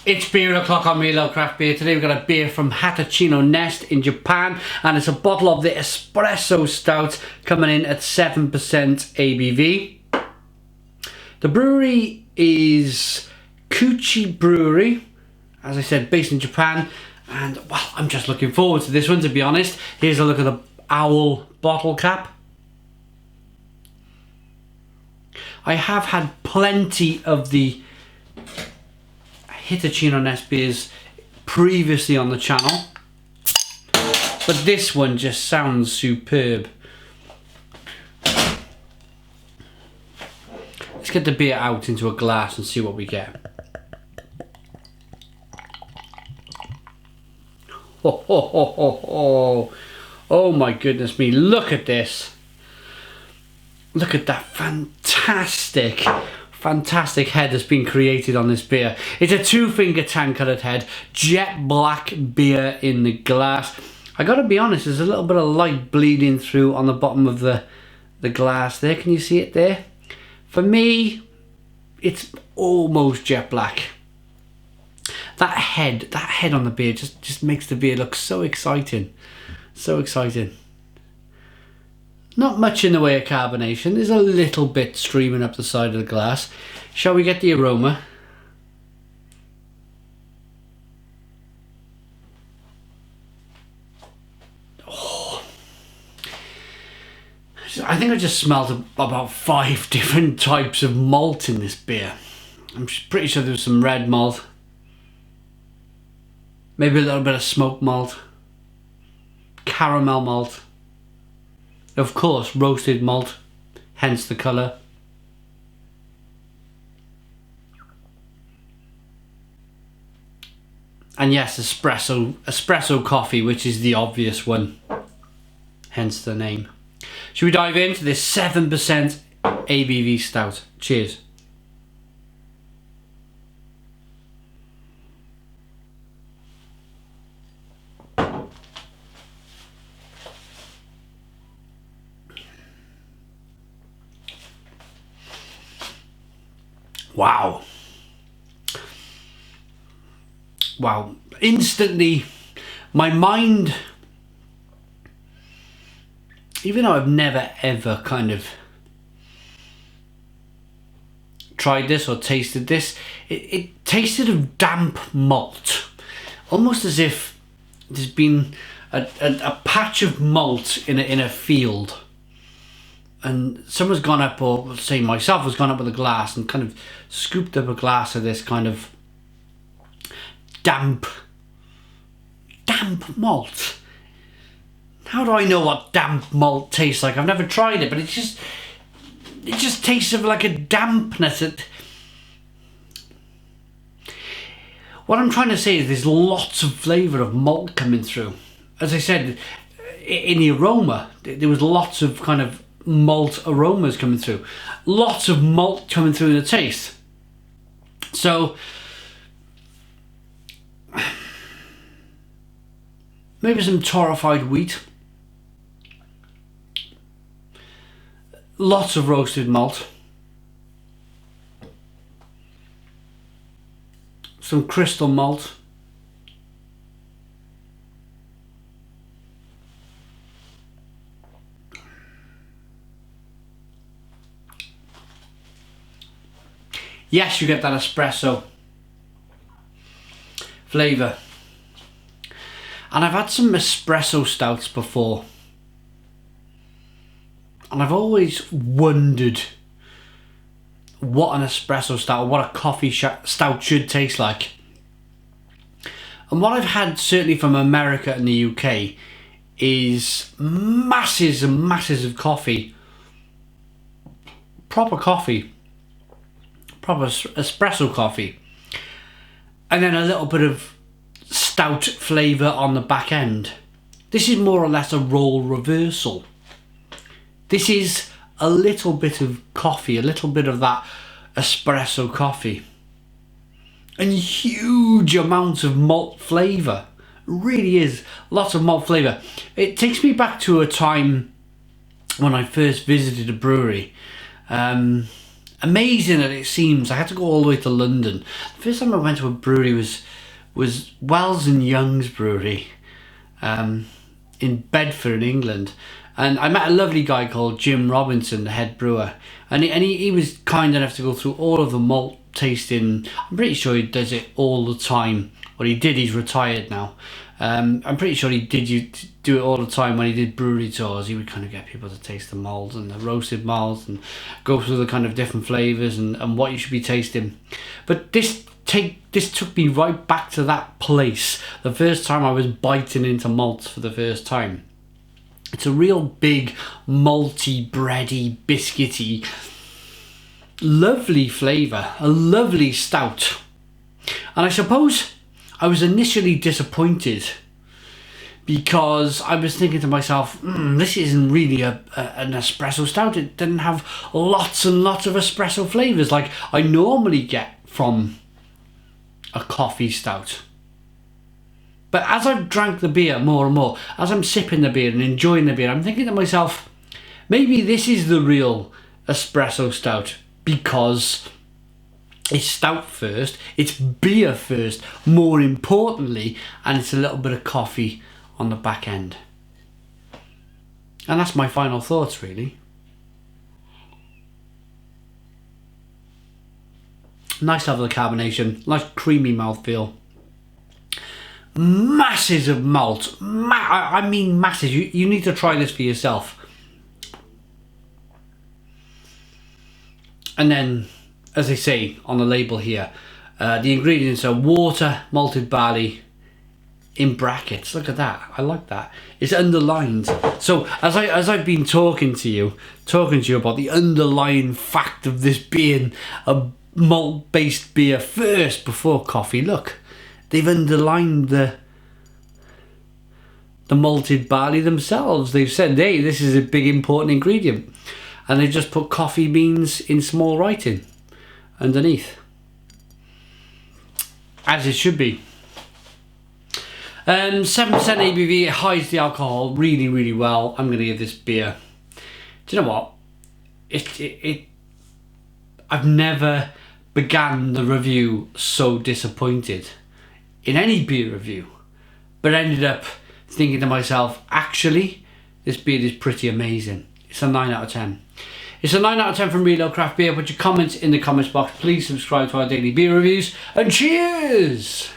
It's beer o'clock on Me Love Craft Beer. Today we've got a beer from Hitachino Nest in Japan, and it's a bottle of the Espresso Stout coming in at 7% ABV. The brewery is Kiuchi Brewery, as I said, based in Japan, and well, I'm just looking forward to this one, to be honest. Here's a look at the owl bottle cap. I have had plenty of the Hitachino Nest beers previously on the channel, but this one just sounds superb. Let's get the beer out into a glass and see what we get. Oh my goodness me, look at this. Look at that fantastic head that's been created on this beer. It's a 2-finger tan coloured head, jet black beer in the glass. I gotta be honest, there's a little bit of light bleeding through on the bottom of the glass there. Can you see it there? For me, it's almost jet black. That head on the beer just makes the beer look so exciting. So exciting. Not much in the way of carbonation. There's a little bit streaming up the side of the glass. Shall we get the aroma? Oh. I think I just smelled about 5 different types of malt in this beer. I'm pretty sure there's some red malt. Maybe a little bit of smoked malt. Caramel malt. Of course, roasted malt, hence the colour. And yes, espresso coffee, which is the obvious one, hence the name. Should we dive into this 7% ABV stout? Cheers. Wow, instantly my mind, even though I've never ever kind of tried this or tasted this, it tasted of damp malt, almost as if there's been a patch of malt in a field, and someone's gone up, or say myself has gone up with a glass and kind of scooped up a glass of this kind of damp malt. How do I know what damp malt tastes like? I've never tried it, but it just tastes of like a dampness. What I'm trying to say is there's lots of flavour of malt coming through. As I said, in the aroma, there was lots of kind of malt aromas coming through. Lots of malt coming through in the taste. So maybe some torrefied wheat. Lots of roasted malt. Some crystal malt. Yes, you get that espresso flavour. And I've had some espresso stouts before, and I've always wondered what an espresso stout, or what a coffee stout should taste like. And what I've had certainly from America and the UK is masses and masses of coffee, proper espresso coffee, and then a little bit of stout flavour on the back end. This is more or less a role reversal. This is a little bit of coffee, a little bit of that espresso coffee, and huge amounts of malt flavour. Really is lots of malt flavour. It takes me back to a time when I first visited a brewery, and amazing as it seems, I had to go all the way to London. The first time I went to a brewery was Wells and Young's Brewery in Bedford in England. And I met a lovely guy called Jim Robinson, the head brewer. And he was kind enough to go through all of the malt tasting. I'm pretty sure he does it all the time. Well, he did, he's retired now. I'm pretty sure he did do it all the time when he did brewery tours. He would kind of get people to taste the malt and the roasted malt and go through the kind of different flavours and what you should be tasting. But this took me right back to that place, the first time I was biting into malts for the first time. It's a real big, malty, bready, biscuity, lovely flavour, a lovely stout. And I suppose I was initially disappointed because I was thinking to myself, this isn't really an espresso stout. It didn't have lots and lots of espresso flavours like I normally get from a coffee stout. But as I've drank the beer more and more, as I'm sipping the beer and enjoying the beer, I'm thinking to myself, maybe this is the real espresso stout because it's stout first, it's beer first, more importantly, and it's a little bit of coffee on the back end. And that's my final thoughts, really. Nice level of carbonation, nice creamy mouthfeel. Masses of malt. I mean masses. You need to try this for yourself. And then, as they say on the label here, the ingredients are water, malted barley, in brackets. Look at that. I like that. It's underlined. So as I've been talking to you about the underlying fact of this being a malt-based beer first before coffee, look. They've underlined the malted barley themselves. They've said, hey, this is a big important ingredient. And they've just put coffee beans in small writing underneath. As it should be. 7% ABV, it hides the alcohol really, really well. I'm going to give this beer. Do you know what? I've never began the review so disappointed in any beer review, but ended up thinking to myself, actually, this beer is pretty amazing. It's a 9 out of 10. It's a 9 out of 10 from Reload Craft Beer. Put your comments in the comments box. Please subscribe to our daily beer reviews, and cheers!